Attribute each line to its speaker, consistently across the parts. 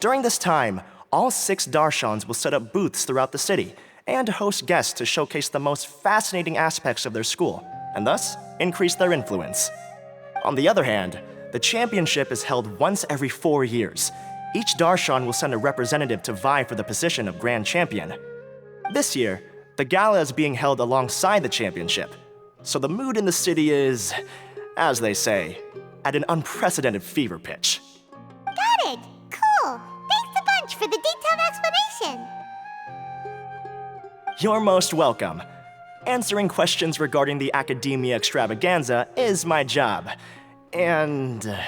Speaker 1: During this time, all 6 Darshans will set up booths throughout the city and host guests to showcase the most fascinating aspects of their school, and thus increase their influence. On the other hand, the championship is held once every 4 years. Each Darshan will send a representative to vie for the position of Grand Champion. This year, the gala is being held alongside the championship, so the mood in the city is, as they say, at an unprecedented fever pitch.
Speaker 2: Got it! Cool! Thanks a bunch for the detailed explanation!
Speaker 1: You're most welcome. Answering questions regarding the Academia Extravaganza is my job. And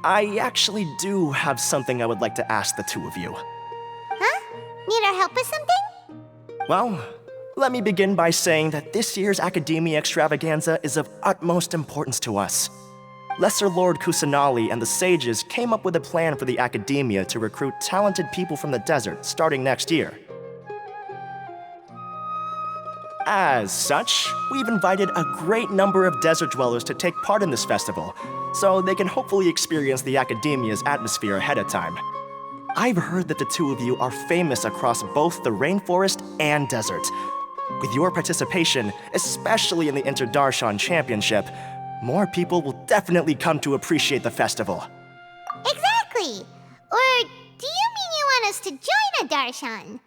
Speaker 1: I actually do have something I would like to ask the two of you.
Speaker 2: Huh? Need our help with something?
Speaker 1: Well, let me begin by saying that this year's Academia Extravaganza is of utmost importance to us. Lesser Lord Kusanali and the sages came up with a plan for the Academia to recruit talented people from the desert starting next year. As such, we've invited a great number of desert dwellers to take part in this festival, so they can hopefully experience the Academia's atmosphere ahead of time. I've heard that the two of you are famous across both the rainforest and desert. With your participation, especially in the Inter-Darshan Championship, more people will definitely come to appreciate the festival.
Speaker 2: Exactly! Or do you mean you want us to join a Darshan?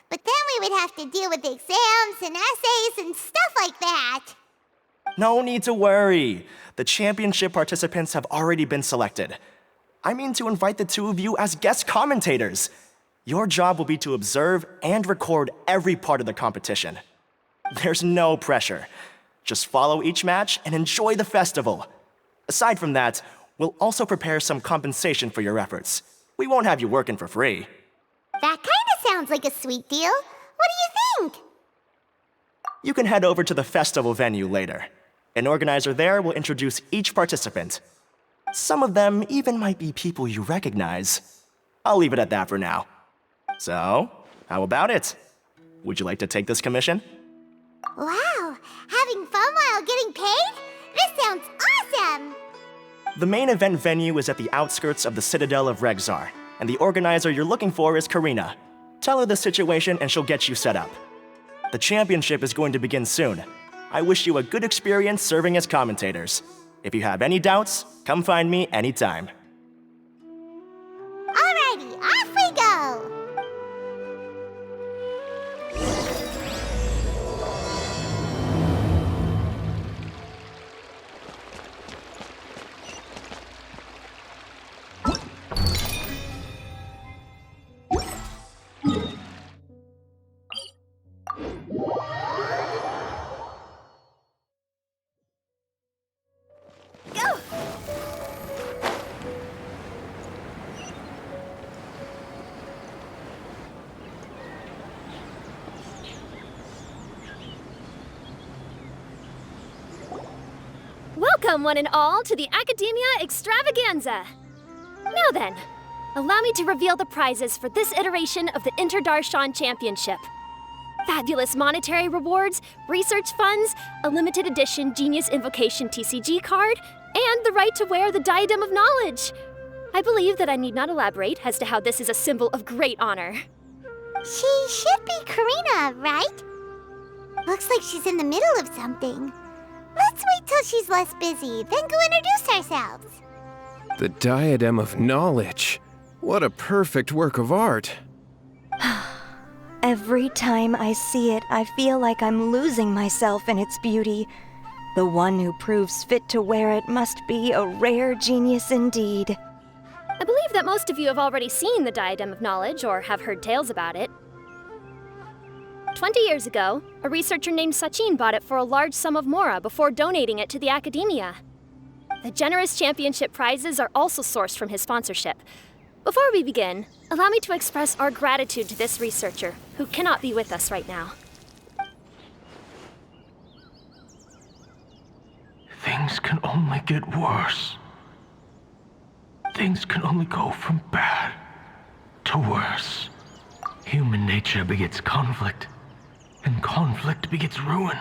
Speaker 2: But then we would have to deal with exams and essays and stuff like that.
Speaker 1: No need to worry. The championship participants have already been selected. I mean to invite the two of you as guest commentators. Your job will be to observe and record every part of the competition. There's no pressure. Just follow each match and enjoy the festival. Aside from that, we'll also prepare some compensation for your efforts. We won't have you working for free.
Speaker 2: That kinda sounds like a sweet deal. What do you think?
Speaker 1: You can head over to the festival venue later. An organizer there will introduce each participant. Some of them even might be people you recognize. I'll leave it at that for now. So, how about it? Would you like to take this commission?
Speaker 2: Wow, having fun while getting paid? This sounds awesome!
Speaker 1: The main event venue is at the outskirts of the Citadel of Regzar, and the organizer you're looking for is Karina. Tell her the situation and she'll get you set up. The championship is going to begin soon. I wish you a good experience serving as commentators. If you have any doubts, come find me anytime.
Speaker 2: Alrighty, off we go!
Speaker 3: Welcome, one and all, to the Academia Extravaganza! Now then, allow me to reveal the prizes for this iteration of the Inter-Darshan Championship. Fabulous monetary rewards, research funds, a limited edition Genius Invocation TCG card, and the right to wear the Diadem of Knowledge. I believe that I need not elaborate as to how this is a symbol of great honor.
Speaker 2: She should be Karina, right? Looks like she's in the middle of something. Let's wait till she's less busy, then go introduce ourselves.
Speaker 4: The Diadem of Knowledge. What a perfect work of art.
Speaker 5: Every time I see it, I feel like I'm losing myself in its beauty. The one who proves fit to wear it must be a rare genius indeed.
Speaker 3: I believe that most of you have already seen the Diadem of Knowledge or have heard tales about it. 20 years ago, a researcher named Sachin bought it for a large sum of mora before donating it to the Academia. The generous championship prizes are also sourced from his sponsorship. Before we begin, allow me to express our gratitude to this researcher, who cannot be with us right now.
Speaker 6: Things can only get worse. Things can only go from bad to worse. Human nature begets conflict, and conflict begets ruin.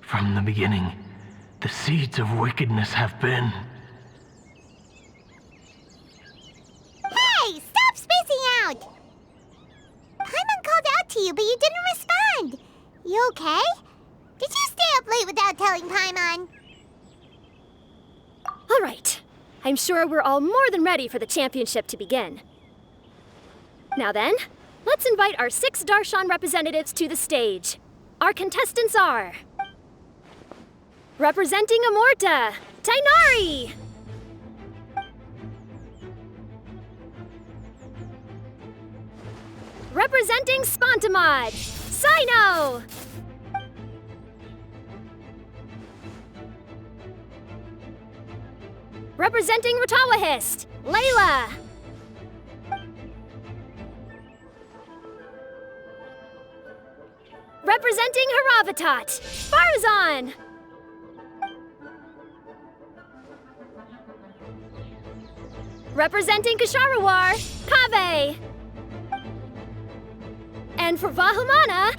Speaker 6: From the beginning, the seeds of wickedness have been.
Speaker 2: out! Paimon called out to you, but you didn't respond. You okay? Did you stay up late without telling Paimon?
Speaker 3: All right. I'm sure we're all more than ready for the championship to begin. Now then, let's invite our 6 Darshan representatives to the stage. Our contestants are... Representing Amorta, Tainari! Representing Spontamod, Sino! Representing Ratawahist, Layla! Representing Haravatat, Farazan! Representing Kasharawar, Kaveh! And for Vahumana...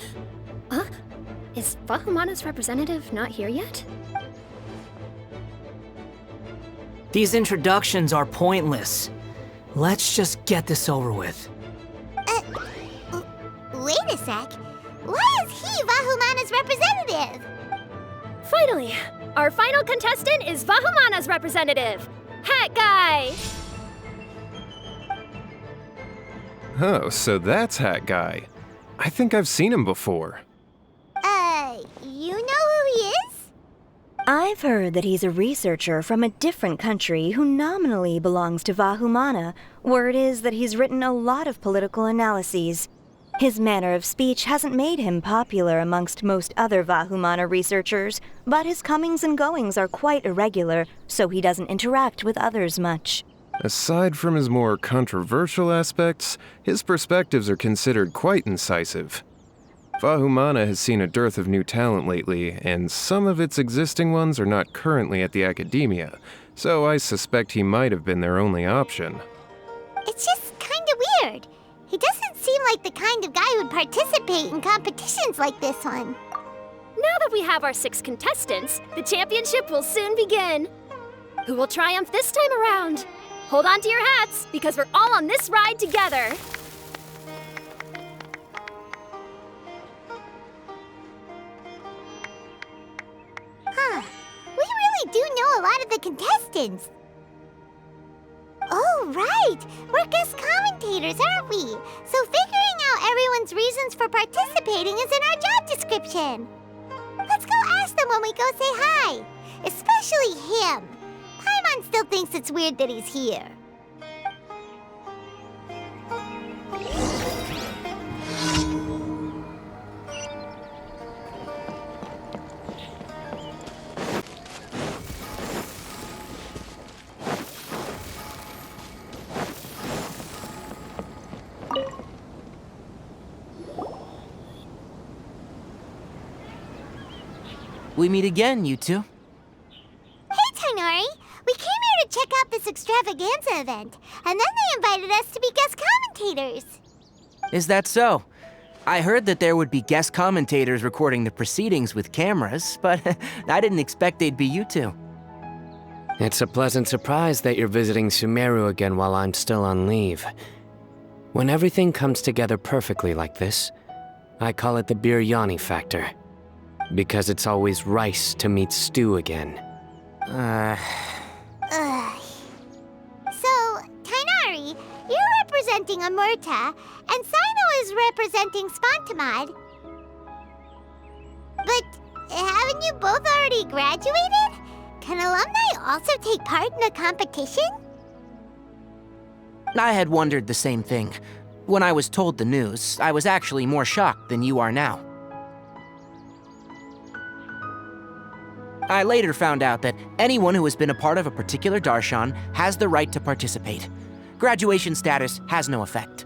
Speaker 3: Is Vahumana's representative not here yet?
Speaker 7: These introductions are pointless. Let's just get this over with.
Speaker 2: Wait a sec. Why is he Vahumana's representative?
Speaker 3: Finally, our final contestant is Vahumana's representative, Hat Guy!
Speaker 4: Oh, so that's Hat Guy. I think I've seen him before.
Speaker 2: You know who he is?
Speaker 5: I've heard that he's a researcher from a different country who nominally belongs to Vahumana. Word is that he's written a lot of political analyses. His manner of speech hasn't made him popular amongst most other Vahumana researchers, but his comings and goings are quite irregular, so he doesn't interact with others much.
Speaker 4: Aside from his more controversial aspects, his perspectives are considered quite incisive. Vahumana has seen a dearth of new talent lately, and some of its existing ones are not currently at the academia, so I suspect he might have been their only option.
Speaker 2: It's just kinda weird. He doesn't seem like the kind of guy who'd participate in competitions like this one.
Speaker 3: Now that we have our 6 contestants, the championship will soon begin. Who will triumph this time around? Hold on to your hats, because we're all on this ride together.
Speaker 2: We really do know a lot of the contestants. Oh, right! We're guest commentators, aren't we? So figuring out everyone's reasons for participating is in our job description. Let's go ask them when we go say hi. Especially him. Paimon still thinks it's weird that he's here.
Speaker 7: We meet again, you two.
Speaker 2: Hey, Tainari! We came here to check out this extravaganza event, and then they invited us to be guest commentators.
Speaker 7: Is that so? I heard that there would be guest commentators recording the proceedings with cameras, but I didn't expect they'd be you two.
Speaker 8: It's a pleasant surprise that you're visiting Sumeru again while I'm still on leave. When everything comes together perfectly like this, I call it the biryani factor. Because it's always rice to meet stew again.
Speaker 2: So, Tainari, you're representing Amurta, and Sino is representing Spontamod. But haven't you both already graduated? Can alumni also take part in a competition?
Speaker 7: I had wondered the same thing. When I was told the news, I was actually more shocked than you are now. I later found out that anyone who has been a part of a particular darshan has the right to participate. Graduation status has no effect.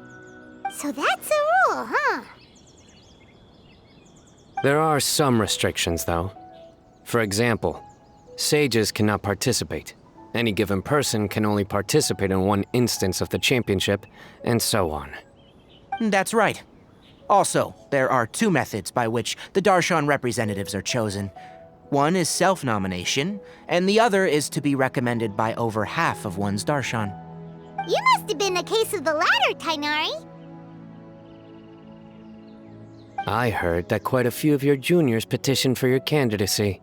Speaker 2: So that's the rule, huh?
Speaker 8: There are some restrictions, though. For example, sages cannot participate. Any given person can only participate in one instance of the championship, and so on.
Speaker 7: That's right. Also, there are 2 methods by which the darshan representatives are chosen. One is self-nomination, and the other is to be recommended by over half of one's darshan.
Speaker 2: You must have been a case of the latter, Tainari.
Speaker 8: I heard that quite a few of your juniors petitioned for your candidacy.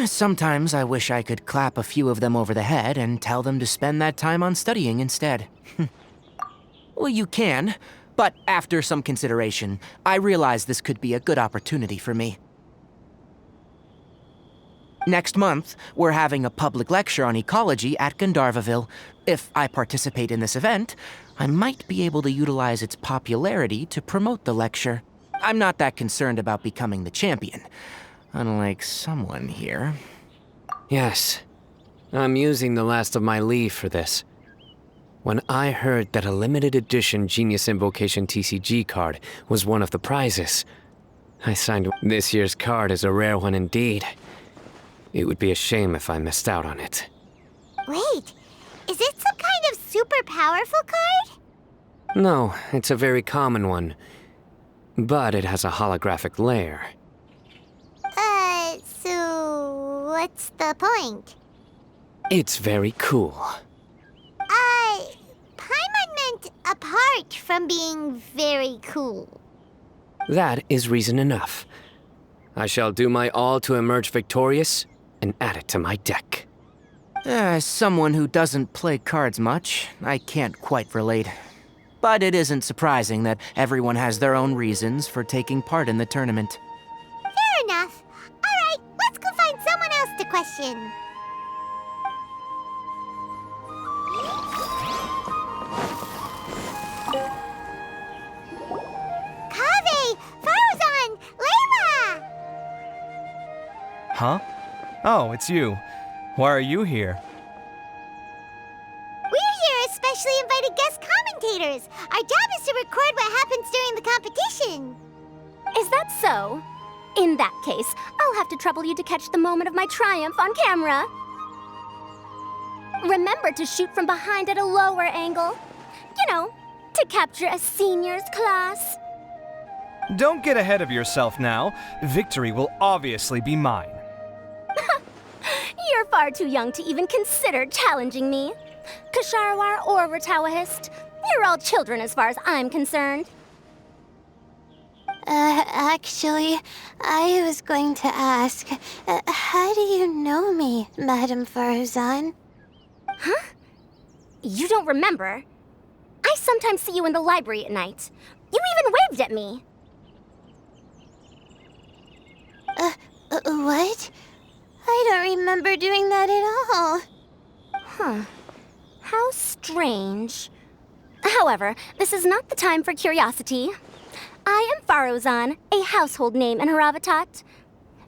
Speaker 7: Sometimes I wish I could clap a few of them over the head and tell them to spend that time on studying instead. Well, you can, but after some consideration, I realize this could be a good opportunity for me. Next month, we're having a public lecture on ecology at Gandharvaville. If I participate in this event, I might be able to utilize its popularity to promote the lecture. I'm not that concerned about becoming the champion, unlike someone here.
Speaker 8: Yes, I'm using the last of my leave for this. When I heard that a limited edition Genius Invocation TCG card was one of the prizes, I signed. This year's card is a rare one indeed. It would be a shame if I missed out on it.
Speaker 2: Wait, is it some kind of super powerful card?
Speaker 8: No, it's a very common one. But it has a holographic layer.
Speaker 2: So what's the point?
Speaker 8: It's very cool.
Speaker 2: Paimon meant apart from being very cool.
Speaker 8: That is reason enough. I shall do my all to emerge victorious and add it to my deck.
Speaker 7: As someone who doesn't play cards much, I can't quite relate. But it isn't surprising that everyone has their own reasons for taking part in the tournament.
Speaker 2: Fair enough. Alright, let's go find someone else to question. Kaveh! Farzan! Layla!
Speaker 9: Huh? Oh, it's you. Why are you here?
Speaker 2: We're here as specially invited guest commentators. Our job is to record what happens during the competition.
Speaker 3: Is that so? In that case, I'll have to trouble you to catch the moment of my triumph on camera. Remember to shoot from behind at a lower angle. You know, to capture a seniors class.
Speaker 9: Don't get ahead of yourself now. Victory will obviously be mine.
Speaker 3: You're far too young to even consider challenging me. Kasharwar or Ratawahist, you're all children as far as I'm concerned.
Speaker 2: Actually, I was going to ask, how do you know me, Madame Farzan?
Speaker 3: Huh? You don't remember? I sometimes see you in the library at night. You even waved at me.
Speaker 2: What? I don't remember doing that at all.
Speaker 3: Huh. How strange. However, this is not the time for curiosity. I am Farozan, a household name in Haravatat.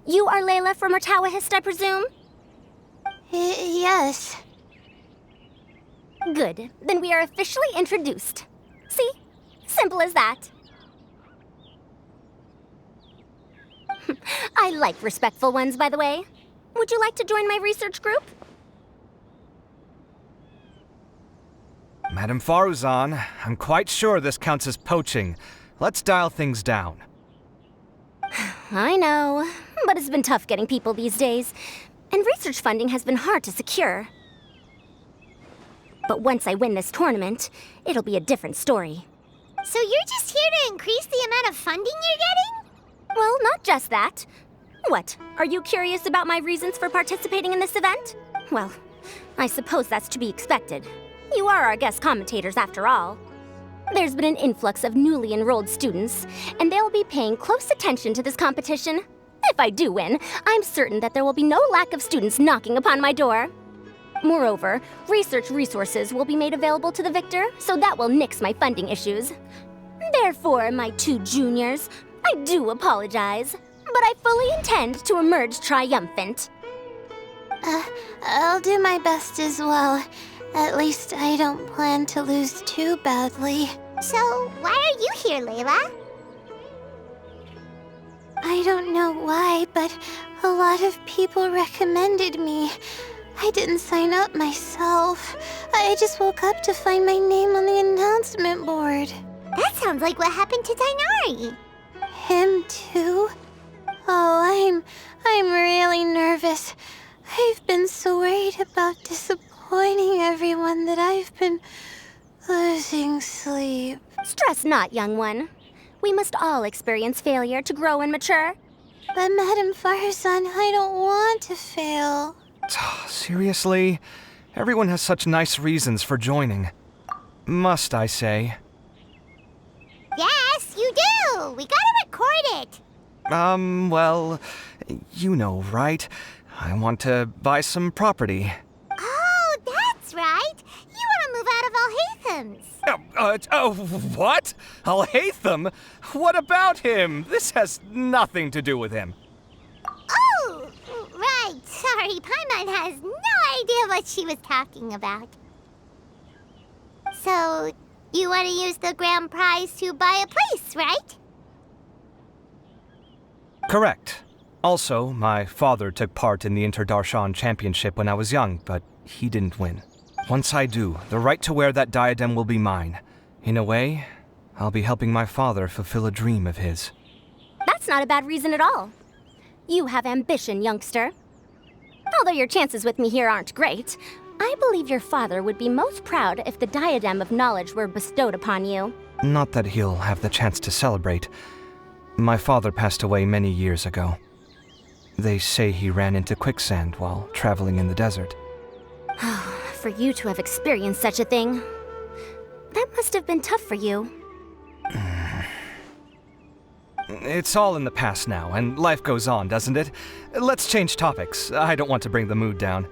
Speaker 3: You are Layla from Ratawahist, I presume?
Speaker 2: Yes.
Speaker 3: Good. Then we are officially introduced. See? Simple as that. I like respectful ones, by the way. Would you like to join my research group?
Speaker 9: Madame Faruzan, I'm quite sure this counts as poaching. Let's dial things down.
Speaker 3: I know, but it's been tough getting people these days, and research funding has been hard to secure. But once I win this tournament, it'll be a different story.
Speaker 2: So you're just here to increase the amount of funding you're getting?
Speaker 3: Well, not just that. What, are you curious about my reasons for participating in this event? Well, I suppose that's to be expected. You are our guest commentators after all. There's been an influx of newly enrolled students, and they'll be paying close attention to this competition. If I do win, I'm certain that there will be no lack of students knocking upon my door. Moreover, research resources will be made available to the victor, so that will nix my funding issues. Therefore, my two juniors, I do apologize, but I fully intend to emerge triumphant.
Speaker 2: I'll do my best as well. At least I don't plan to lose too badly. So, why are you here, Layla? I don't know why, but a lot of people recommended me. I didn't sign up myself. I just woke up to find my name on the announcement board. That sounds like what happened to Dainari. Him too? Oh, I'm really nervous. I've been so worried about disappointing everyone that I've been Losing sleep.
Speaker 3: Stress not, young one. We must all experience failure to grow and mature.
Speaker 2: But Madame Firesun, I don't want to fail.
Speaker 9: Seriously? Everyone has such nice reasons for joining. Must I say?
Speaker 2: Yes, you do! We gotta record it!
Speaker 9: Well, you know, right? I want to buy some property.
Speaker 2: Oh, that's right! You want to move out of Alhatham's.
Speaker 9: What? Alhaitham? What about him? This has nothing to do with him.
Speaker 2: Oh, right. Sorry, Paimon has no idea what she was talking about. So, you want to use the grand prize to buy a place, right?
Speaker 9: Correct. Also, my father took part in the Interdarshan Championship when I was young, but he didn't win. Once I do, the right to wear that diadem will be mine. In a way, I'll be helping my father fulfill a dream of his.
Speaker 3: That's not a bad reason at all. You have ambition, youngster. Although your chances with me here aren't great, I believe your father would be most proud if the diadem of knowledge were bestowed upon you.
Speaker 9: Not that he'll have the chance to celebrate. My father passed away many years ago. They say he ran into quicksand while traveling in the desert.
Speaker 3: For you to have experienced such a thing, that must have been tough for you.
Speaker 9: It's all in the past now, and life goes on, doesn't it? Let's change topics. I don't want to bring the mood down.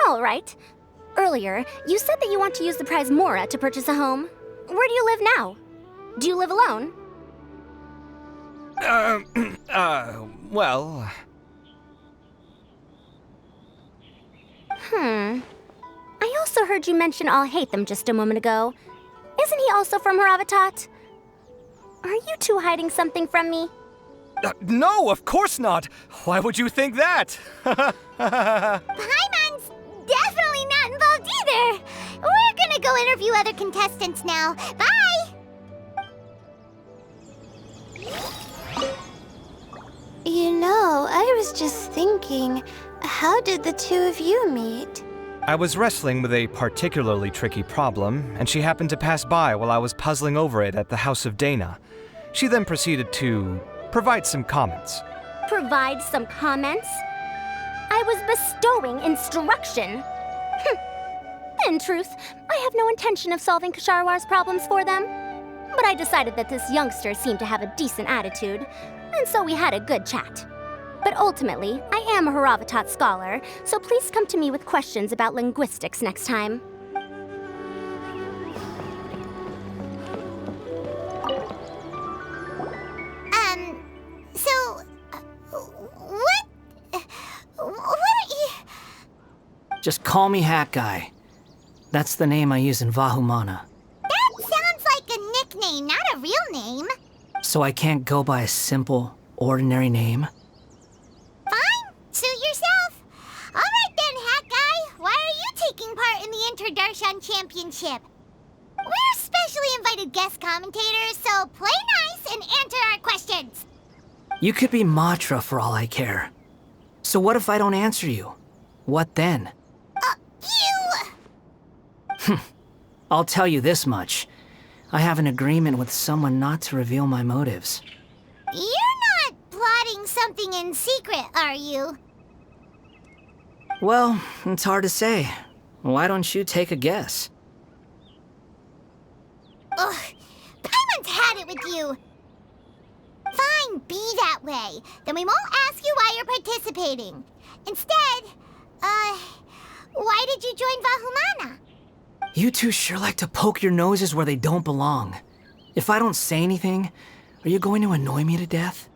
Speaker 3: All right. Earlier, you said that you want to use the prize Mora to purchase a home. Where do you live now? Do you live alone?
Speaker 9: Well...
Speaker 3: I also heard you mention Alhaitham just a moment ago. Isn't he also from Haravatat? Are you two hiding something from me?
Speaker 9: No, of course not! Why would you think that?
Speaker 2: Paimon's definitely not involved either! We're gonna go interview other contestants now. Bye! You know, I was just thinking, how did the two of you meet?
Speaker 9: I was wrestling with a particularly tricky problem, and she happened to pass by while I was puzzling over it at the House of Dana. She then proceeded to provide some comments.
Speaker 3: Provide some comments? I was bestowing instruction. In truth, I have no intention of solving Kasharwar's problems for them. But I decided that this youngster seemed to have a decent attitude, and so we had a good chat. But ultimately, I am a Haravatat scholar, so please come to me with questions about linguistics next time.
Speaker 2: What are you...
Speaker 10: Just call me Hat Guy. That's the name I use in Vahumana.
Speaker 2: That sounds like a nickname, not a real name.
Speaker 10: So I can't go by a simple, ordinary name?
Speaker 2: Fine, suit yourself. All right then, Hat Guy. Why are you taking part in the Interdarshan Championship? We're specially invited guest commentators, so play nice and answer our questions.
Speaker 10: You could be Matra for all I care. So what if I don't answer you? What then? I'll tell you this much. I have an agreement with someone not to reveal my motives.
Speaker 2: You're not plotting something in secret, are you?
Speaker 10: Well, it's hard to say. Why don't you take a guess?
Speaker 2: Ugh, Paimon's had it with you. Fine, be that way. Then we won't ask you why you're participating. Instead, why did you join Vahumana?
Speaker 10: You two sure like to poke your noses where they don't belong. If I don't say anything, are you going to annoy me to death?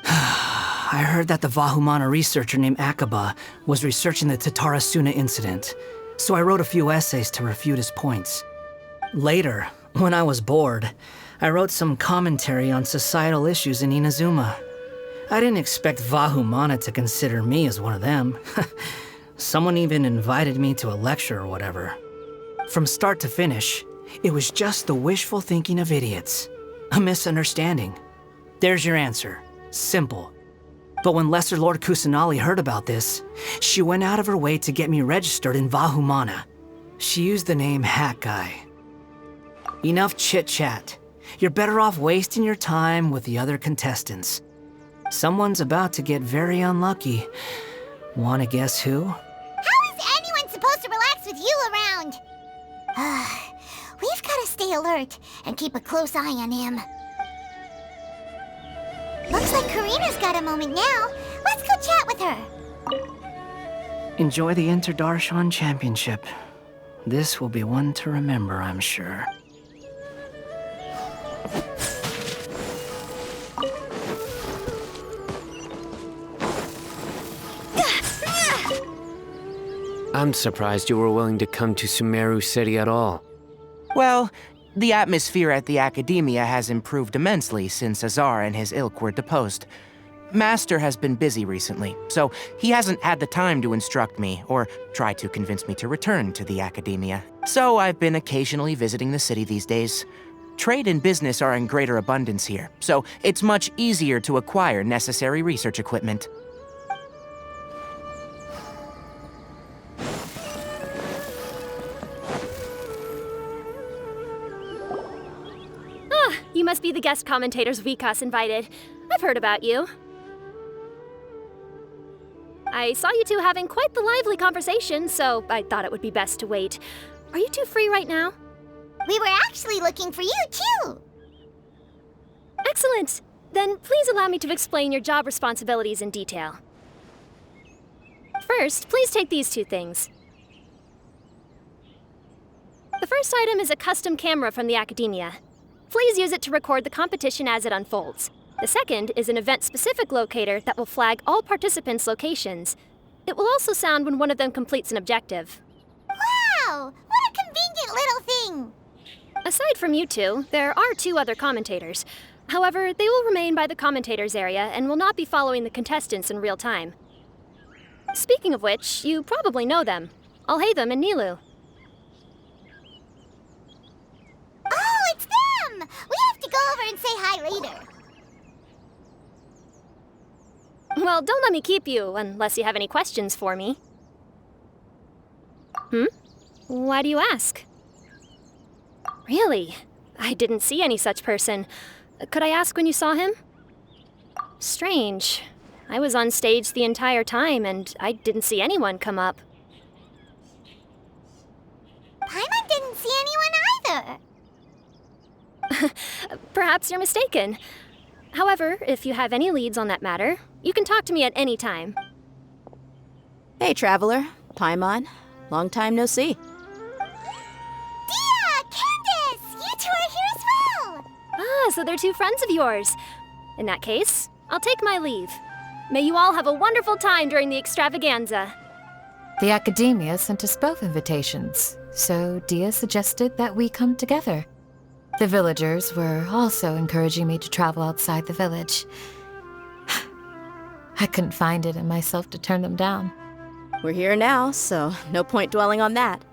Speaker 10: I heard that the Vahumana researcher named Akaba was researching the Tatarasuna incident, so I wrote a few essays to refute his points. Later, when I was bored, I wrote some commentary on societal issues in Inazuma. I didn't expect Vahumana to consider me as one of them. Someone even invited me to a lecture or whatever. From start to finish, it was just the wishful thinking of idiots. A misunderstanding. There's your answer. Simple. But when Lesser Lord Kusanali heard about this, she went out of her way to get me registered in Vahumana. She used the name Hat Guy. Enough chit-chat. You're better off wasting your time with the other contestants. Someone's about to get very unlucky. Wanna guess who?
Speaker 2: How is anyone supposed to relax with you around? We've got to stay alert and keep a close eye on him. Looks like Karina's got a moment now. Let's go chat with her.
Speaker 10: Enjoy the Inter-Darshan Championship. This will be one to remember, I'm sure.
Speaker 8: I'm surprised you were willing to come to Sumeru City at all.
Speaker 7: Well, the atmosphere at the Academia has improved immensely since Azar and his ilk were deposed. Master has been busy recently, so he hasn't had the time to instruct me or try to convince me to return to the Academia. So I've been occasionally visiting the city these days. Trade and business are in greater abundance here, so it's much easier to acquire necessary research equipment.
Speaker 3: You must be the guest commentators Vikas invited. I've heard about you. I saw you two having quite the lively conversation, so I thought it would be best to wait. Are you two free right now?
Speaker 2: We were actually looking for you, too.
Speaker 3: Excellent! Then please allow me to explain your job responsibilities in detail. First, please take these two things. The first item is a custom camera from the Academia. Please use it to record the competition as it unfolds. The second is an event-specific locator that will flag all participants' locations. It will also sound when one of them completes an objective.
Speaker 2: Wow! What a convenient little thing!
Speaker 3: Aside from you two, there are two other commentators. However, they will remain by the commentators area and will not be following the contestants in real time. Speaking of which, you probably know them. Alhaitham and Nilu.
Speaker 2: Oh, it's them! We have to go over and say hi later.
Speaker 3: Well, don't let me keep you, unless you have any questions for me. Why do you ask? Really? I didn't see any such person. Could I ask when you saw him? Strange. I was on stage the entire time, and I didn't see anyone come up.
Speaker 2: Paimon didn't see anyone either.
Speaker 3: Perhaps you're mistaken. However, if you have any leads on that matter, you can talk to me at any time.
Speaker 11: Hey, Traveler. Paimon. Long time no see.
Speaker 2: Dia! Candace! You two are here as well!
Speaker 3: Ah, so they're two friends of yours. In that case, I'll take my leave. May you all have a wonderful time during the extravaganza.
Speaker 12: The Academia sent us both invitations, so Dia suggested that we come together. The villagers were also encouraging me to travel outside the village. I couldn't find it in myself to turn them down.
Speaker 11: We're here now, so no point dwelling on that.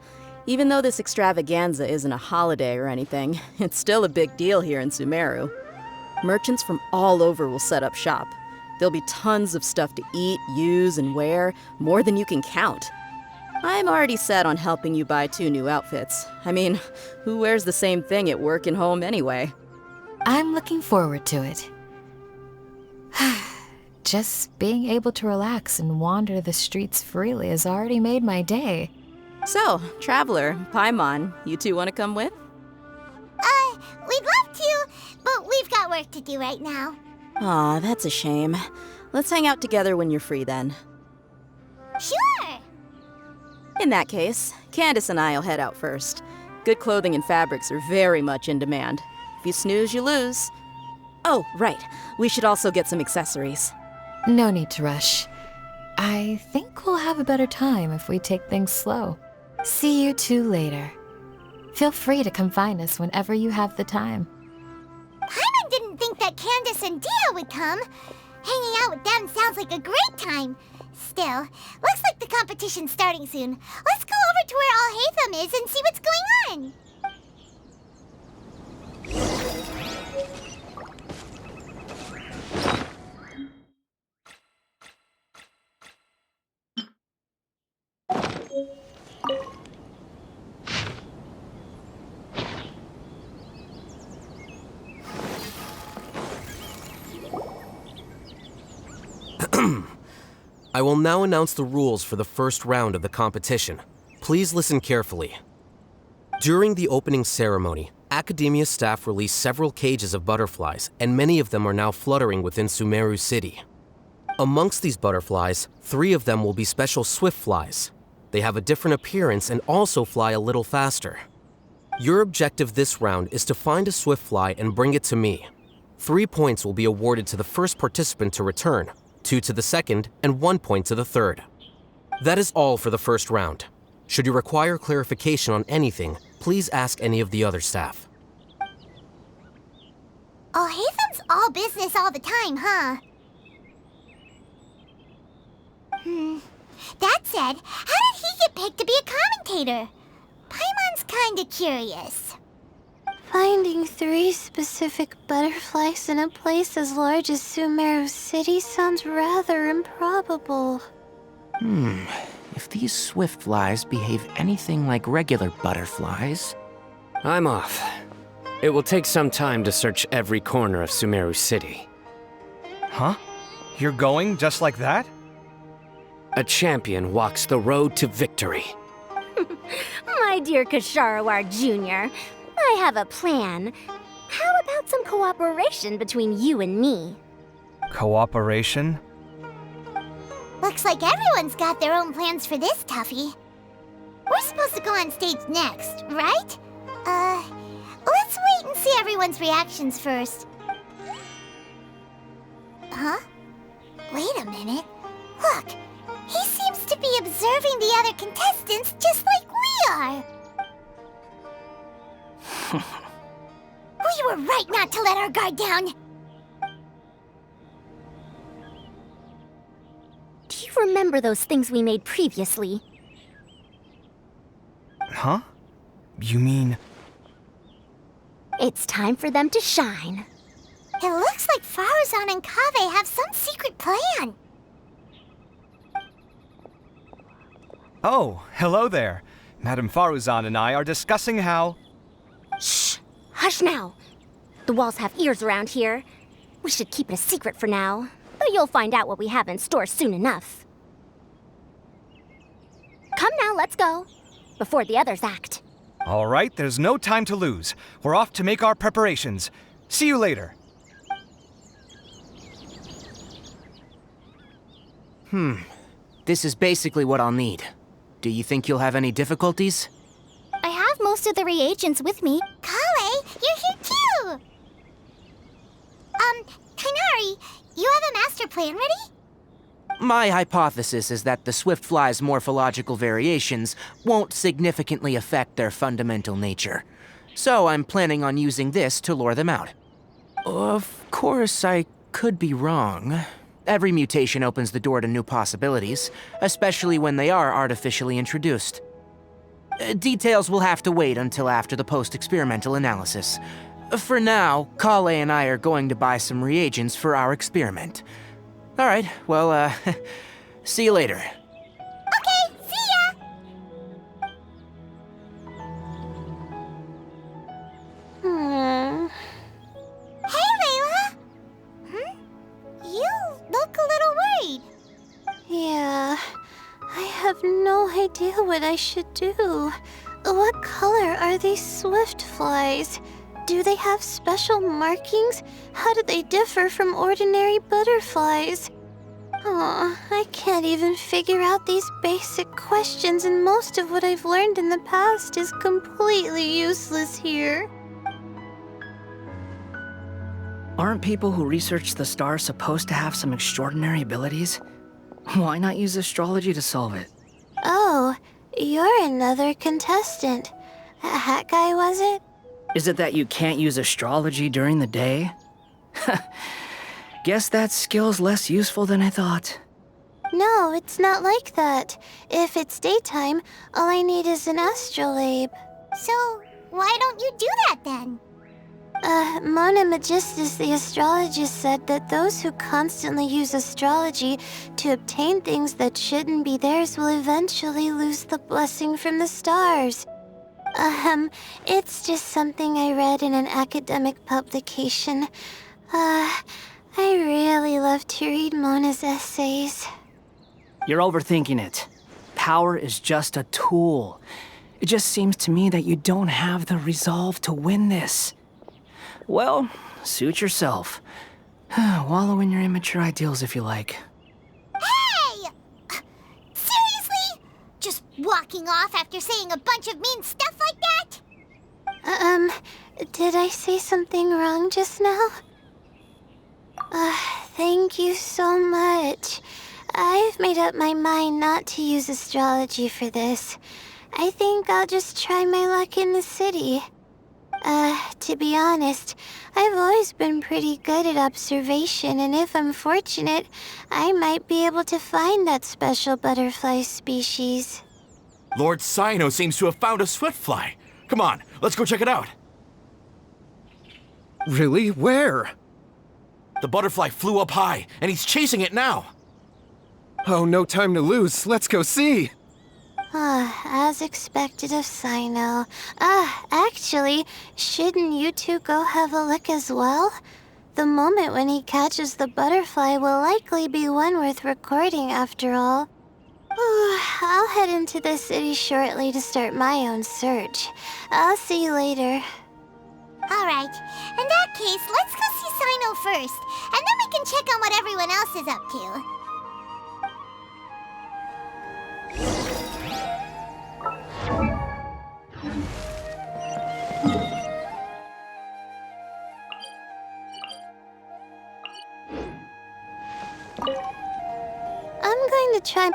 Speaker 11: Even though this extravaganza isn't a holiday or anything, it's still a big deal here in Sumeru. Merchants from all over will set up shop. There'll be tons of stuff to eat, use, and wear, more than you can count. I'm already set on helping you buy 2 new outfits. I mean, who wears the same thing at work and home anyway?
Speaker 12: I'm looking forward to it. Just being able to relax and wander the streets freely has already made my day.
Speaker 11: So, Traveler, Paimon, you two want to come with?
Speaker 2: We'd love to, but we've got work to do right now.
Speaker 11: Aw, that's a shame. Let's hang out together when you're free then.
Speaker 2: Sure!
Speaker 11: In that case, Candace and I'll head out first. Good clothing and fabrics are very much in demand. If you snooze, you lose. Oh, right. We should also get some accessories.
Speaker 12: No need to rush. I think we'll have a better time if we take things slow. See you two later. Feel free to come find us whenever you have the time.
Speaker 2: Paimon didn't think that Candace and Dia would come. Hanging out with them sounds like a great time. Still, looks like the competition's starting soon. Let's go over to where Alhaitham is and see what's going on.
Speaker 13: I will now announce the rules for the first round of the competition. Please listen carefully. During the opening ceremony, Academia staff released several cages of butterflies, and many of them are now fluttering within Sumeru City. Amongst these butterflies, 3 of them will be special swift flies. They have a different appearance and also fly a little faster. Your objective this round is to find a swift fly and bring it to me. 3 points will be awarded to the first participant to return, 2 to the second, and 1 point to the third. That is all for the first round. Should you require clarification on anything, please ask any of the other staff.
Speaker 2: Oh, Hathem's all business all the time, huh? That said, how did he get picked to be a commentator? Paimon's kinda curious.
Speaker 14: Finding 3 specific butterflies in a place as large as Sumeru City sounds rather improbable.
Speaker 7: If these swift flies behave anything like regular butterflies...
Speaker 8: I'm off. It will take some time to search every corner of Sumeru City.
Speaker 9: Huh? You're going just like that?
Speaker 8: A champion walks the road to victory.
Speaker 3: My dear Kasharawar Jr., I have a plan. How about some cooperation between you and me?
Speaker 9: Cooperation?
Speaker 2: Looks like everyone's got their own plans for this, Tuffy. We're supposed to go on stage next, right? Let's wait and see everyone's reactions first. Huh? Wait a minute. Look, he seems to be observing the other contestants just like we are. We were right not to let our guard down.
Speaker 3: Do you remember those things we made previously?
Speaker 9: Huh? You mean...
Speaker 3: It's time for them to shine.
Speaker 2: It looks like Faruzan and Kaveh have some secret plan.
Speaker 9: Oh, hello there. Madame Faruzan and I are discussing how...
Speaker 3: Shh! Hush now! The walls have ears around here. We should keep it a secret for now, though you'll find out what we have in store soon enough. Come now, let's go, before the others act.
Speaker 9: All right, there's no time to lose. We're off to make our preparations. See you later.
Speaker 7: This is basically what I'll need. Do you think you'll have any difficulties?
Speaker 2: I have most of the reagents with me. Kale, you're here too! Kainari, you have a master plan ready?
Speaker 7: My hypothesis is that the swift fly's morphological variations won't significantly affect their fundamental nature. So I'm planning on using this to lure them out. Of course, I could be wrong. Every mutation opens the door to new possibilities, especially when they are artificially introduced. Details will have to wait until after the post-experimental analysis. For now, Kale and I are going to buy some reagents for our experiment. All right, well, see you later.
Speaker 2: Okay, see ya! Hey, Layla! You look a little worried.
Speaker 14: Yeah, I have no idea what I should do. What color are these swift flies? Do they have special markings? How do they differ from ordinary butterflies? Aw, I can't even figure out these basic questions, and most of what I've learned in the past is completely useless here.
Speaker 10: Aren't people who research the stars supposed to have some extraordinary abilities? Why not use astrology to solve it?
Speaker 14: Oh, you're another contestant. That guy, was it?
Speaker 10: Is it that you can't use astrology during the day? Guess that skill's less useful than I thought.
Speaker 14: No, it's not like that. If it's daytime, all I need is an astrolabe.
Speaker 2: So, why don't you do that then?
Speaker 14: Mona Magistus, the astrologist, said that those who constantly use astrology to obtain things that shouldn't be theirs will eventually lose the blessing from the stars. It's just something I read in an academic publication. I really love to read Mona's essays.
Speaker 10: You're overthinking it. Power is just a tool. It just seems to me that you don't have the resolve to win this. Well, suit yourself. Wallow in your immature ideals if you like.
Speaker 2: Hey! Seriously? Just walking off after saying a bunch of mean stuff like that?
Speaker 14: Did I say something wrong just now? Thank you so much. I've made up my mind not to use astrology for this. I think I'll just try my luck in the city. To be honest, I've always been pretty good at observation, and if I'm fortunate, I might be able to find that special butterfly species.
Speaker 15: Lord Cyno seems to have found a swiftfly. Come on, let's go check it out.
Speaker 4: Really? Where?
Speaker 15: The butterfly flew up high, and he's chasing it now.
Speaker 4: Oh, no time to lose. Let's go see.
Speaker 14: As expected of Cyno. Actually, shouldn't you two go have a look as well? The moment when he catches the butterfly will likely be one worth recording after all. I'll head into the city shortly to start my own search. I'll see you later.
Speaker 2: Alright, in that case, let's go see Cyno first, and then we can check on what everyone else is up to.
Speaker 14: I'm going to try...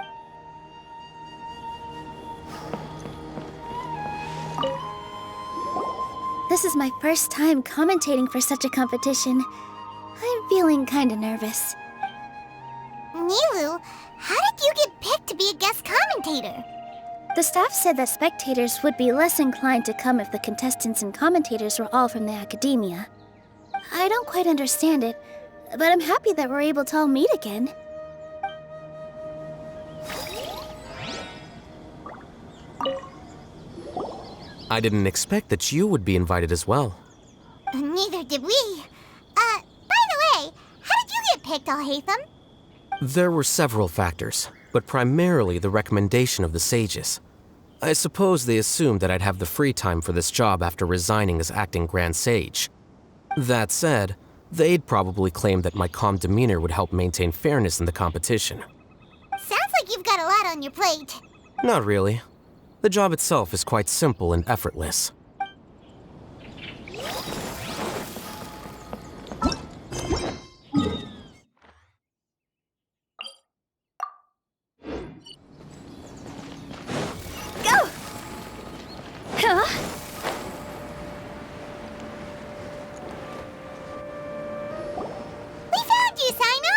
Speaker 2: This is my first time commentating for such a competition. I'm feeling kinda nervous. Nilu, how did you get picked to be a guest commentator? The staff said that spectators would be less inclined to come if the contestants and commentators were all from the academia. I don't quite understand it, but I'm happy that we're able to all meet again.
Speaker 13: I didn't expect that you would be invited as well.
Speaker 2: Neither did we. By the way, how did you get picked, Alhaitham?
Speaker 13: There were several factors, but primarily the recommendation of the sages. I suppose they assumed that I'd have the free time for this job after resigning as acting Grand Sage. That said, they'd probably claim that my calm demeanor would help maintain fairness in the competition.
Speaker 2: Sounds like you've got a lot on your plate.
Speaker 13: Not really. The job itself is quite simple and effortless.
Speaker 2: Go! Huh? We found you, Cyno!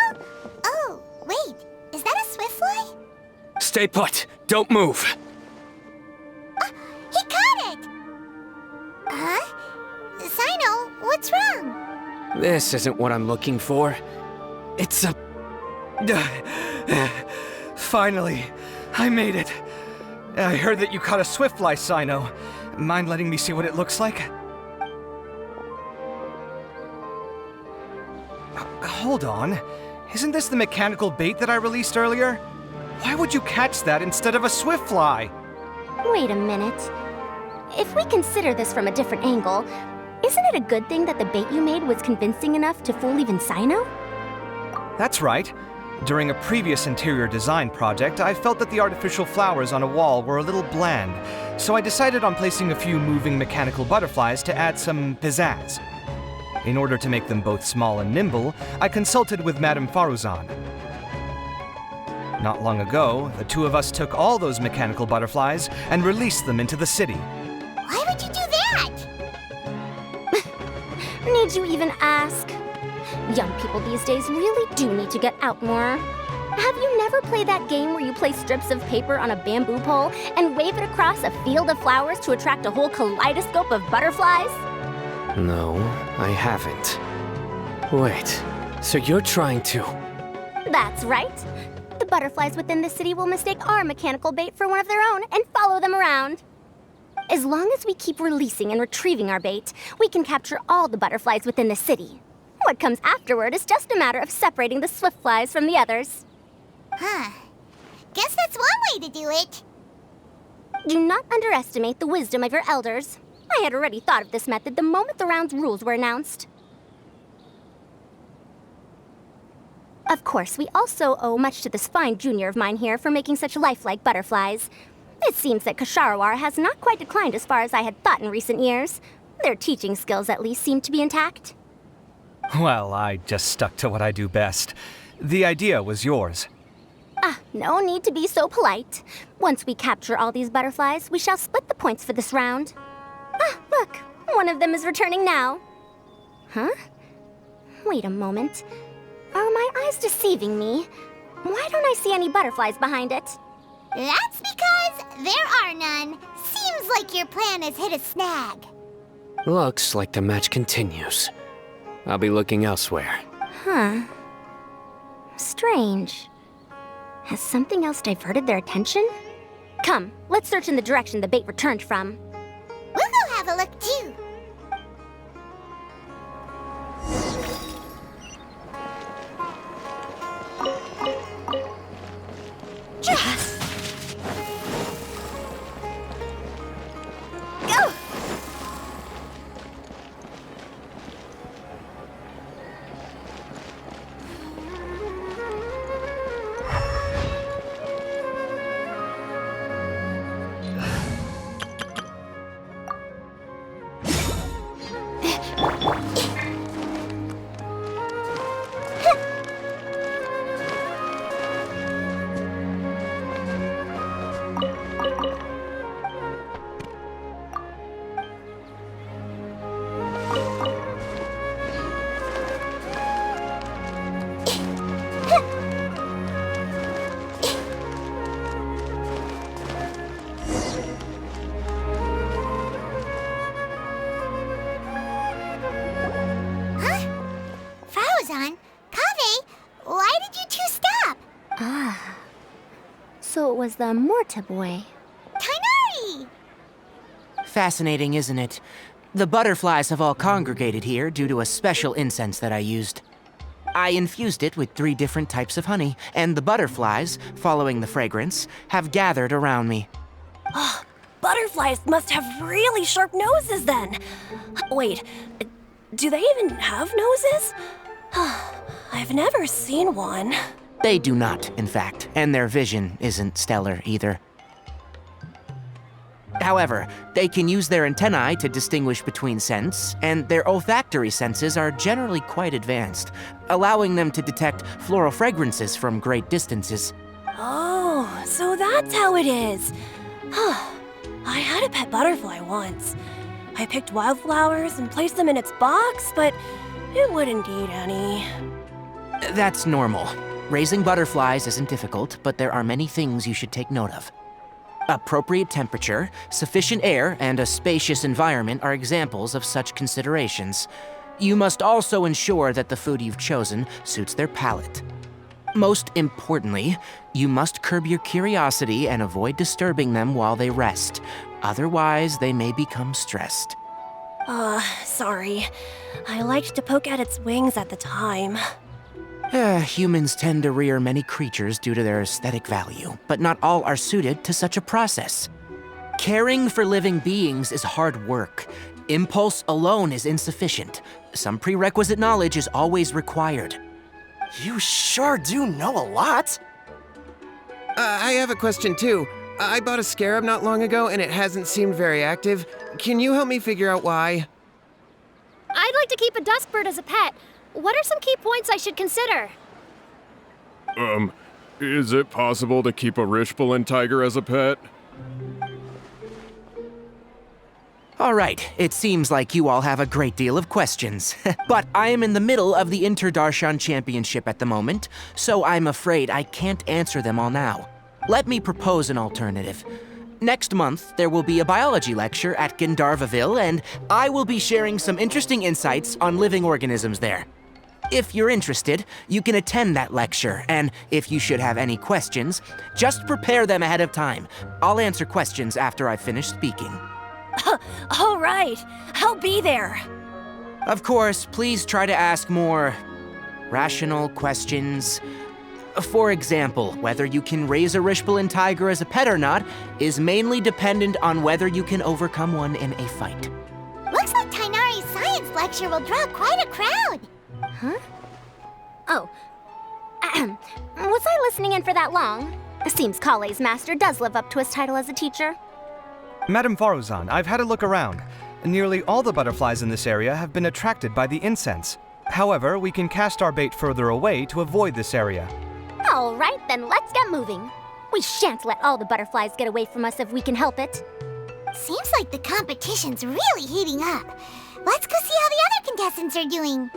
Speaker 2: Oh, wait. Is that a swiftfly?
Speaker 9: Stay put. Don't move.
Speaker 2: He caught it! Huh? Cyno, what's wrong?
Speaker 8: This isn't what I'm looking for. It's a...
Speaker 9: Finally, I made it. I heard that you caught a swiftfly, Cyno. Mind letting me see what it looks like? Hold on. Isn't this the mechanical bait that I released earlier? Why would you catch that instead of a swiftfly?
Speaker 3: Wait a minute. If we consider this from a different angle, isn't it a good thing that the bait you made was convincing enough to fool even Cyno?
Speaker 9: That's right. During a previous interior design project, I felt that the artificial flowers on a wall were a little bland, so I decided on placing a few moving mechanical butterflies to add some pizzazz. In order to make them both small and nimble, I consulted with Madame Faruzan. Not long ago, the two of us took all those mechanical butterflies and released them into the city.
Speaker 2: Why would you do that?
Speaker 3: Need you even ask? Young people these days really do need to get out more. Have you never played that game where you place strips of paper on a bamboo pole and wave it across a field of flowers to attract a whole kaleidoscope of butterflies?
Speaker 8: No, I haven't. Wait, so you're trying to...
Speaker 16: That's right. The butterflies within the city will mistake our mechanical bait for one of their own and follow them around. As long as we keep releasing and retrieving our bait, we can capture all the butterflies within the city. What comes afterward is just a matter of separating the swift flies from the others.
Speaker 2: Huh. Guess that's one way to do it.
Speaker 16: Do not underestimate the wisdom of your elders. I had already thought of this method the moment the round's rules were announced. Of course, we also owe much to this fine junior of mine here for making such lifelike butterflies. It seems that Kasharawar has not quite declined as far as I had thought in recent years. Their teaching skills at least seem to be intact.
Speaker 9: Well, I just stuck to what I do best. The idea was yours.
Speaker 16: No need to be so polite. Once we capture all these butterflies, we shall split the points for this round. Look, one of them is returning now. Huh? Wait a moment. Are my eyes deceiving me? Why don't I see any butterflies behind it?
Speaker 2: That's because there are none. Seems like your plan has hit a snag.
Speaker 8: Looks like the match continues. I'll be looking elsewhere.
Speaker 16: Huh. Strange. Has something else diverted their attention? Come, let's search in the direction the bait returned from.
Speaker 2: We'll go have a look too.
Speaker 16: Go! So it was the Morta boy.
Speaker 2: Kainari!
Speaker 7: Fascinating, isn't it? The butterflies have all congregated here due to a special incense that I used. I infused it with 3 different types of honey, and the butterflies, following the fragrance, have gathered around me.
Speaker 3: Oh, butterflies must have really sharp noses then. Wait, do they even have noses? I've never seen one.
Speaker 7: They do not, in fact, and their vision isn't stellar either. However, they can use their antennae to distinguish between scents, and their olfactory senses are generally quite advanced, allowing them to detect floral fragrances from great distances.
Speaker 3: Oh, so that's how it is. I had a pet butterfly once. I picked wildflowers and placed them in its box, but it wouldn't eat any.
Speaker 7: That's normal. Raising butterflies isn't difficult, but there are many things you should take note of. Appropriate temperature, sufficient air, and a spacious environment are examples of such considerations. You must also ensure that the food you've chosen suits their palate. Most importantly, you must curb your curiosity and avoid disturbing them while they rest. Otherwise, they may become stressed.
Speaker 3: Sorry. I liked to poke at its wings at the time.
Speaker 7: Humans tend to rear many creatures due to their aesthetic value, but not all are suited to such a process. Caring for living beings is hard work. Impulse alone is insufficient. Some prerequisite knowledge is always required.
Speaker 1: You sure do know a lot.
Speaker 4: I have a question too. I bought a scarab not long ago and it hasn't seemed very active. Can you help me figure out why?
Speaker 3: I'd like to keep a duskbird as a pet. What are some key points I should consider?
Speaker 17: Is it possible to keep a Rishbalin tiger as a pet?
Speaker 7: All right, it seems like you all have a great deal of questions. But I am in the middle of the Interdarshan Championship at the moment, so I'm afraid I can't answer them all now. Let me propose an alternative. Next month, there will be a biology lecture at Gandharvaville, and I will be sharing some interesting insights on living organisms there. If you're interested, you can attend that lecture, and if you should have any questions, just prepare them ahead of time. I'll answer questions after I finish speaking.
Speaker 3: All right, I'll be there.
Speaker 7: Of course, please try to ask more rational questions. For example, whether you can raise a Rishbalin tiger as a pet or not is mainly dependent on whether you can overcome one in a fight.
Speaker 2: Looks like Tainari's science lecture will draw quite a crowd.
Speaker 16: Huh? Oh. Was I listening in for that long? Seems Kale's master does live up to his title as a teacher.
Speaker 9: Madam Faruzan, I've had a look around. Nearly all the butterflies in this area have been attracted by the incense. However, we can cast our bait further away to avoid this area.
Speaker 16: All right, then let's get moving. We shan't let all the butterflies get away from us if we can help it.
Speaker 2: Seems like the competition's really heating up. Let's go see how the other contestants are doing.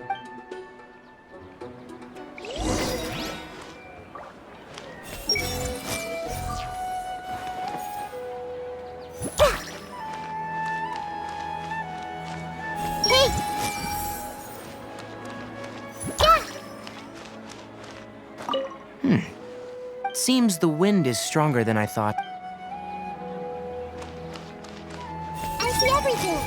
Speaker 7: Seems the wind is stronger than I thought.
Speaker 2: I see everything.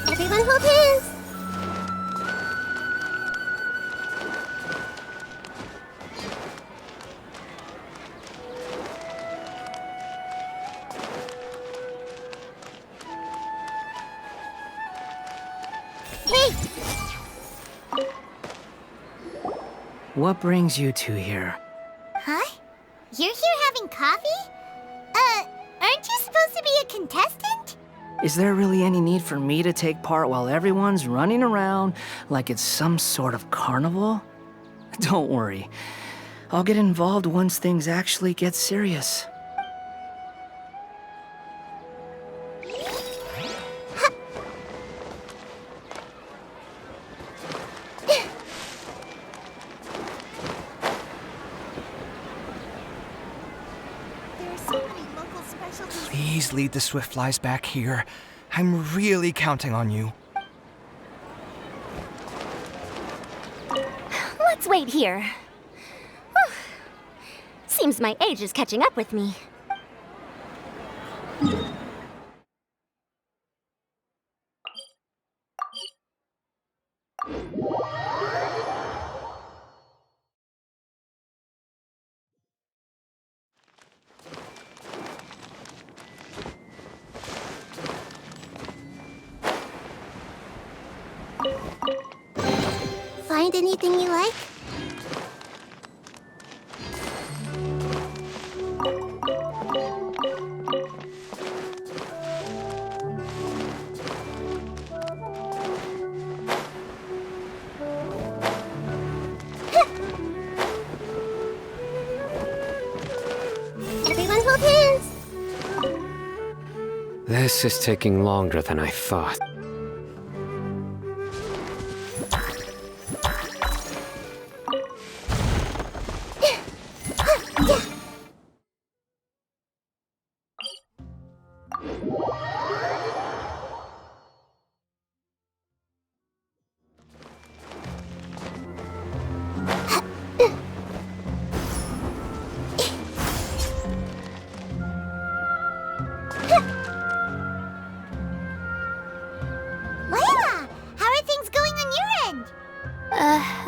Speaker 16: Everyone hold hands.
Speaker 10: What brings you two here?
Speaker 2: Huh? You're here having coffee? Aren't you supposed to be a contestant?
Speaker 10: Is there really any need for me to take part while everyone's running around like it's some sort of carnival? Don't worry. I'll get involved once things actually get serious.
Speaker 9: Please lead the Swiftflies back here. I'm really counting on you.
Speaker 16: Let's wait here. Whew. Seems my age is catching up with me.
Speaker 2: Find anything you like?
Speaker 16: Everyone hold hands.
Speaker 8: This is taking longer than I thought.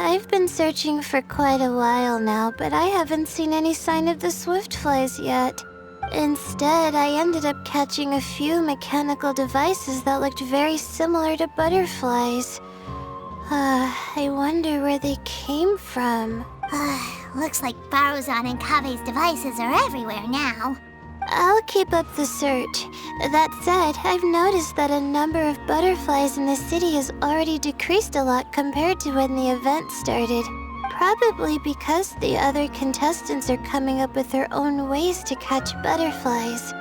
Speaker 14: I've been searching for quite a while now, but I haven't seen any sign of the Swiftflies yet. Instead, I ended up catching a few mechanical devices that looked very similar to butterflies. I wonder where they came from.
Speaker 2: Looks like Baruzan and Kabe's devices are everywhere now.
Speaker 14: I'll keep up the search. That said, I've noticed that a number of butterflies in the city has already decreased a lot compared to when the event started. Probably because the other contestants are coming up with their own ways to catch butterflies.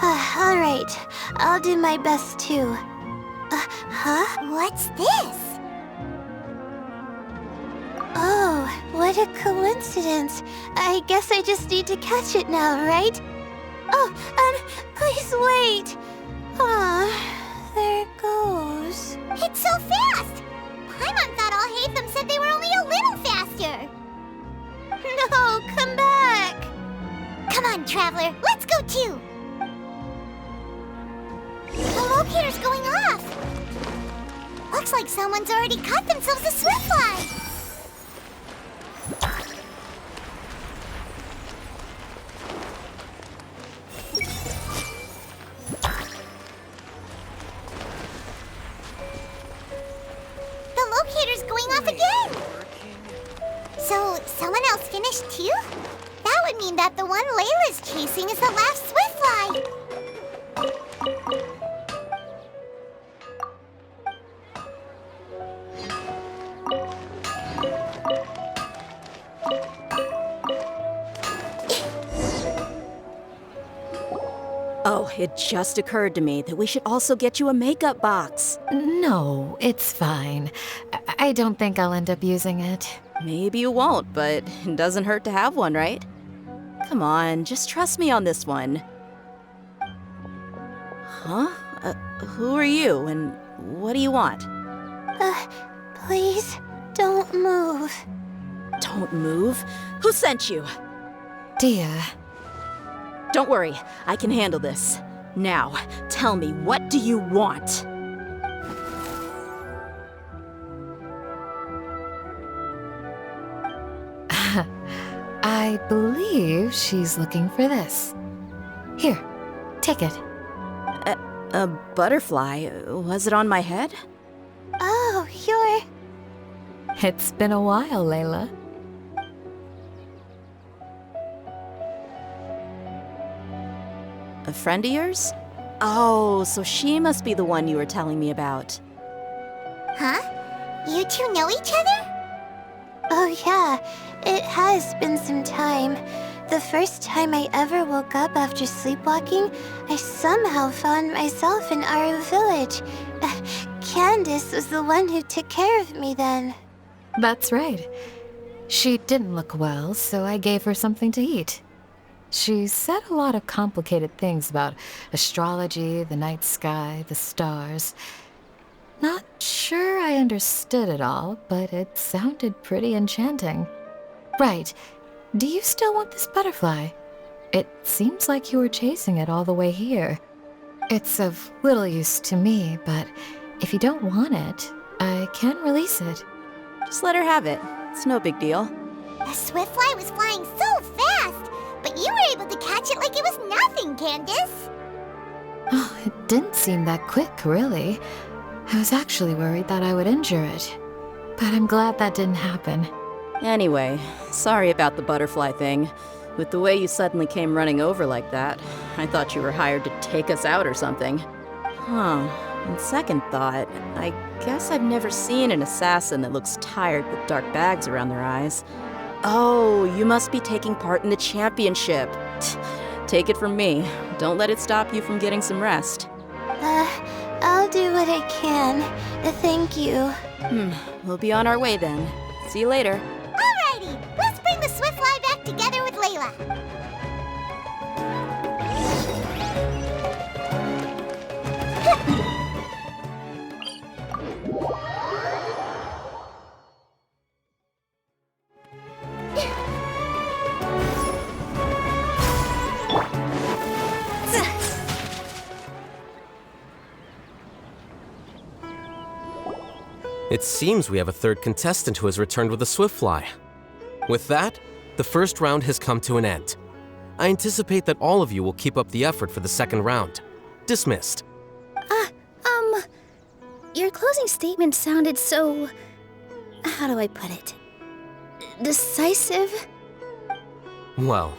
Speaker 14: Alright, I'll do my best too. Huh?
Speaker 2: What's this?
Speaker 14: Oh, what a coincidence. I guess I just need to catch it now, right? Oh, please wait. Aw, there it goes.
Speaker 2: It's so fast! Paimon thought all Hatham said they were only a little faster.
Speaker 14: No, come back.
Speaker 2: Come on, Traveler, let's go too. The locator's going off. Looks like someone's already caught themselves a swiftfly. The locator's going off again. So, someone else finished too? That would mean that the one Layla's chasing is the last swiftfly.
Speaker 11: Oh, it just occurred to me that we should also get you a makeup box.
Speaker 12: No, it's fine. I don't think I'll end up using it.
Speaker 11: Maybe you won't, but it doesn't hurt to have one, right? Come on, just trust me on this one. Huh? Who are you, and what do you want?
Speaker 14: Please, don't move.
Speaker 11: Don't move? Who sent you?
Speaker 12: Dia.
Speaker 11: Don't worry, I can handle this. Now, tell me, what do you want?
Speaker 12: I believe she's looking for this. Here, take it.
Speaker 11: A butterfly? Was it on my head?
Speaker 14: Oh, you're...
Speaker 12: It's been a while, Layla.
Speaker 11: A friend of yours? Oh, so she must be the one you were telling me about.
Speaker 2: Huh? You two know each other?
Speaker 14: Oh yeah, it has been some time. The first time I ever woke up after sleepwalking, I somehow found myself in Aru village. Candace was the one who took care of me then.
Speaker 12: That's right. She didn't look well, so I gave her something to eat. She said a lot of complicated things about astrology, the night sky, the stars. Not sure I understood it all, but it sounded pretty enchanting. Right. Do you still want this butterfly? It seems like you were chasing it all the way here. It's of little use to me, but if you don't want it, I can release it.
Speaker 11: Just let her have it. It's no big deal.
Speaker 2: The swiftfly was flying so fast, but you were able to catch it like it was nothing, Candace.
Speaker 12: Oh, it didn't seem that quick, really. I was actually worried that I would injure it, but I'm glad that didn't happen.
Speaker 11: Anyway, sorry about the butterfly thing. With the way you suddenly came running over like that, I thought you were hired to take us out or something. Huh. On second thought, I guess I've never seen an assassin that looks tired with dark bags around their eyes. Oh, you must be taking part in the championship. Take it from me. Don't let it stop you from getting some rest.
Speaker 14: I'll do what I can. Thank you.
Speaker 11: We'll be on our way then. See you later.
Speaker 2: Alrighty, let's bring the swiftfly back together with Layla.
Speaker 13: It seems we have a third contestant who has returned with a swiftfly. With that, the first round has come to an end. I anticipate that all of you will keep up the effort for the second round. Dismissed.
Speaker 16: Your closing statement sounded so... how do I put it?
Speaker 14: Decisive?
Speaker 13: Well,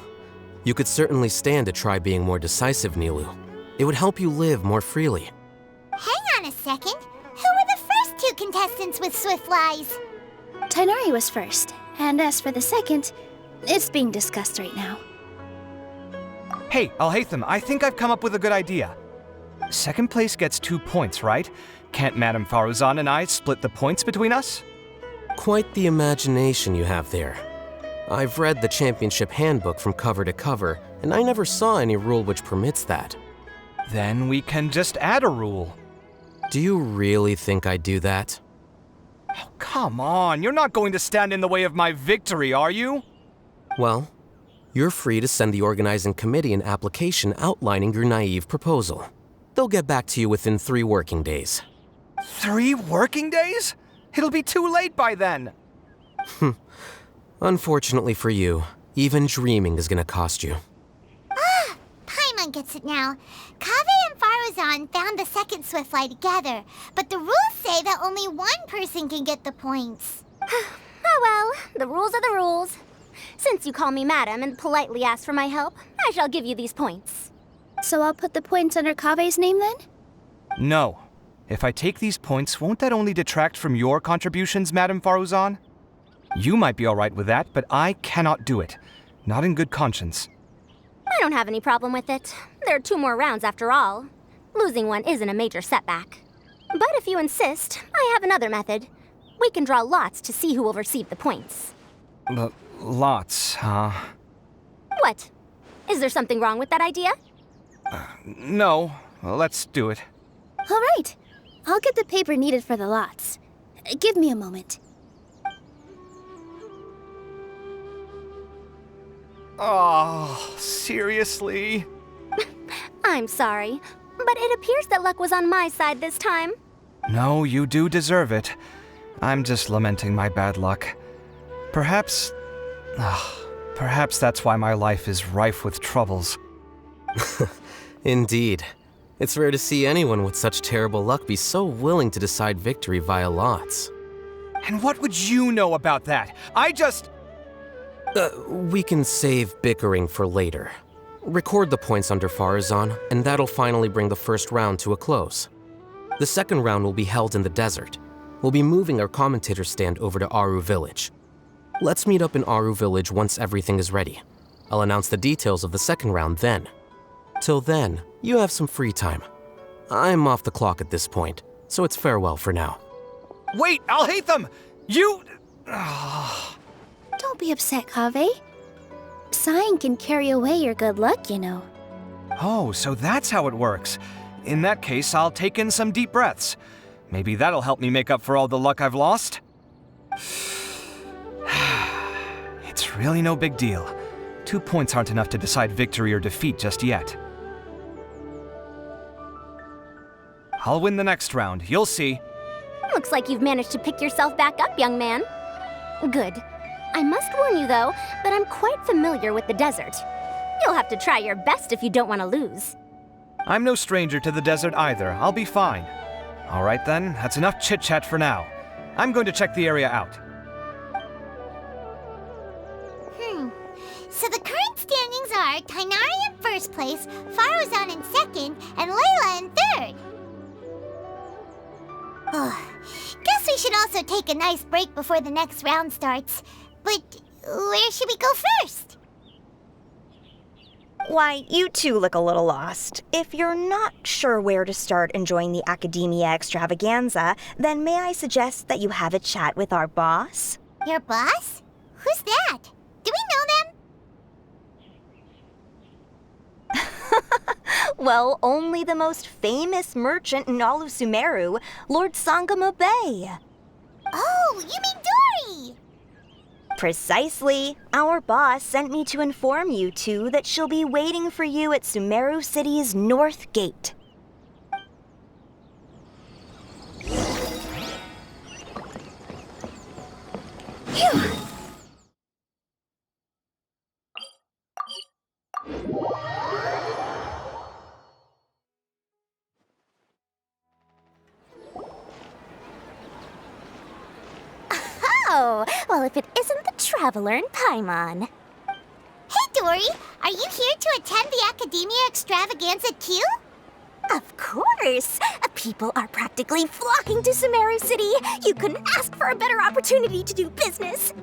Speaker 13: you could certainly stand to try being more decisive, Nilu. It would help you live more freely.
Speaker 2: Hang on a second. Who were the first two contestants with swift flies?
Speaker 14: Tighnari was first, and as for the second, it's being discussed right now.
Speaker 9: Hey, Alhaitham, I think I've come up with a good idea. Second place gets 2 points, right? Can't Madame Faruzan and I split the points between us?
Speaker 13: Quite the imagination you have there. I've read the championship handbook from cover to cover, and I never saw any rule which permits that.
Speaker 9: Then we can just add a rule.
Speaker 13: Do you really think I'd do that?
Speaker 9: Oh, come on, you're not going to stand in the way of my victory, are you?
Speaker 13: Well, you're free to send the organizing committee an application outlining your naive proposal. They'll get back to you within 3 working days.
Speaker 9: 3 working days? It'll be too late by then.
Speaker 13: Unfortunately for you, even dreaming is gonna cost you.
Speaker 2: Paimon gets it now. Kaveh and Faruzan found the second swift fly together, but the rules say that only one person can get the points.
Speaker 16: Oh well, the rules are the rules. Since you call me madam and politely ask for my help, I shall give you these points.
Speaker 14: So I'll put the points under Kaveh's name then?
Speaker 9: No. If I take these points, won't that only detract from your contributions, Madame Faruzan? You might be alright with that, but I cannot do it. Not in good conscience.
Speaker 16: I don't have any problem with it. There are 2 more rounds after all. Losing one isn't a major setback. But if you insist, I have another method. We can draw lots to see who will receive the points.
Speaker 9: Lots, huh?
Speaker 16: What? Is there something wrong with that idea?
Speaker 9: No. Well, let's do it.
Speaker 14: All right. I'll get the paper needed for the lots. Give me a moment.
Speaker 9: Oh, seriously?
Speaker 16: I'm sorry, but it appears that luck was on my side this time.
Speaker 9: No, you do deserve it. I'm just lamenting my bad luck. Perhaps that's why my life is rife with troubles.
Speaker 13: Indeed. It's rare to see anyone with such terrible luck be so willing to decide victory via lots.
Speaker 9: And what would you know about that?
Speaker 13: We can save bickering for later. Record the points under Faruzan, and that'll finally bring the first round to a close. The second round will be held in the desert. We'll be moving our commentator stand over to Aru Village. Let's meet up in Aru Village once everything is ready. I'll announce the details of the second round then. Till then, you have some free time. I'm off the clock at this point, so it's farewell for now.
Speaker 9: Wait, Alhaitham! You...
Speaker 14: Don't be upset, Kaveh. Sighing can carry away your good luck, you know.
Speaker 9: Oh, so that's how it works. In that case, I'll take in some deep breaths. Maybe that'll help me make up for all the luck I've lost. It's really no big deal. 2 points aren't enough to decide victory or defeat just yet. I'll win the next round, you'll see.
Speaker 16: Looks like you've managed to pick yourself back up, young man. Good. I must warn you, though, that I'm quite familiar with the desert. You'll have to try your best if you don't want to lose.
Speaker 9: I'm no stranger to the desert either. I'll be fine. All right then, that's enough chit-chat for now. I'm going to check the area out.
Speaker 2: So the current standings are Tighnari in first place, Faruzan in second, and Layla in third. Guess we should also take a nice break before the next round starts. But where should we go first?
Speaker 5: Why, you two look a little lost. If you're not sure where to start enjoying the Academia extravaganza, then may I suggest that you have a chat with our boss?
Speaker 2: Your boss? Who's that? Do we know them?
Speaker 5: Well, only the most famous merchant in all of Sumeru, Lord Sangamo Bay.
Speaker 2: Oh, you mean Dory!
Speaker 5: Precisely. Our boss sent me to inform you two that she'll be waiting for you at Sumeru City's North Gate.
Speaker 2: Phew!
Speaker 16: Oh, well,
Speaker 2: if it isn't the Traveler in Paimon. Hey, Dory! Are you here to attend the Academia Extravaganza too? Of course! People are practically flocking to Sumeru City! You couldn't ask for a better opportunity to do business!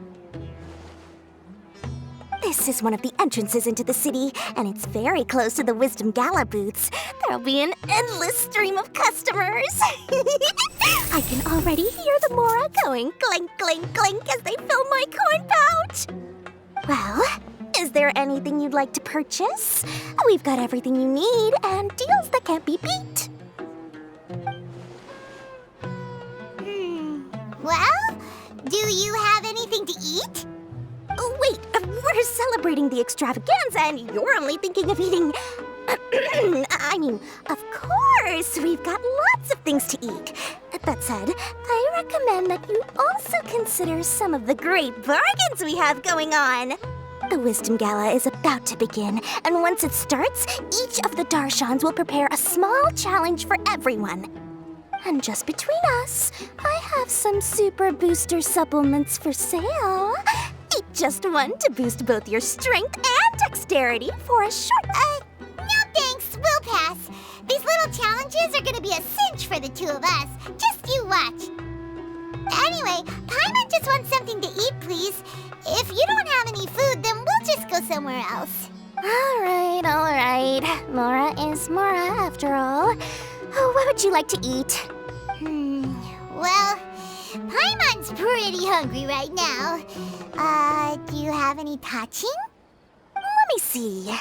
Speaker 2: This is one of the entrances into the city, and it's very close to the Wisdom Gala booths. There'll be an endless stream of customers! I can already hear the Mora going clink, clink, clink as they fill my coin pouch! Well, is there anything you'd like to purchase? We've got everything you need and deals that can't be beat. Well, do you have anything to eat? Oh, wait, we're celebrating the extravaganza and you're only thinking of eating... I mean, of course, we've got lots of things to eat. That said, I recommend that you also consider some of the great bargains we have going on. The Wisdom Gala is about to begin, and once it starts, each of the Darshans will prepare a small challenge for everyone. And just between us, I have some super booster supplements for sale. Eat just one to boost both your strength and dexterity for a short... no thanks, we'll pass. These little challenges are gonna be a cinch for the two of us. Just you watch. Anyway, Paimon just wants something to eat, please. If you don't have any food, then we'll just go somewhere else. All right. Mora is Mora, after all. What would you like to eat? Well, Paimon's pretty hungry right now. Do you have any touching? Let me see.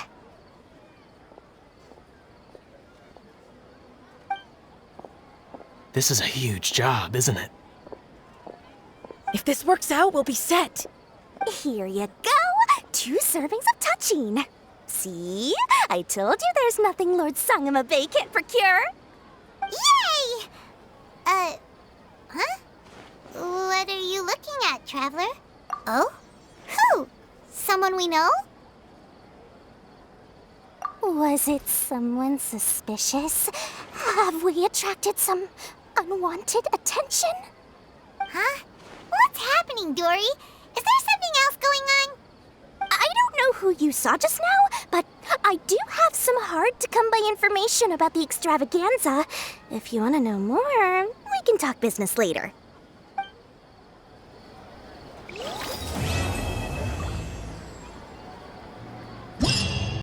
Speaker 18: This is a huge job, isn't it?
Speaker 11: If this works out, we'll be set.
Speaker 2: Here you go. 2 servings of touching. See? I told you there's nothing Lord Sangamabe can't procure. Yay! Huh? What are you looking at, Traveler? Oh? Who? Someone we know? Was it someone suspicious? Have we attracted some unwanted attention? Huh? What's happening, Dory? Is there something else going on? I don't know who you saw just now, but I do have some hard-to-come-by information about the extravaganza. If you want to know more, we can talk business later.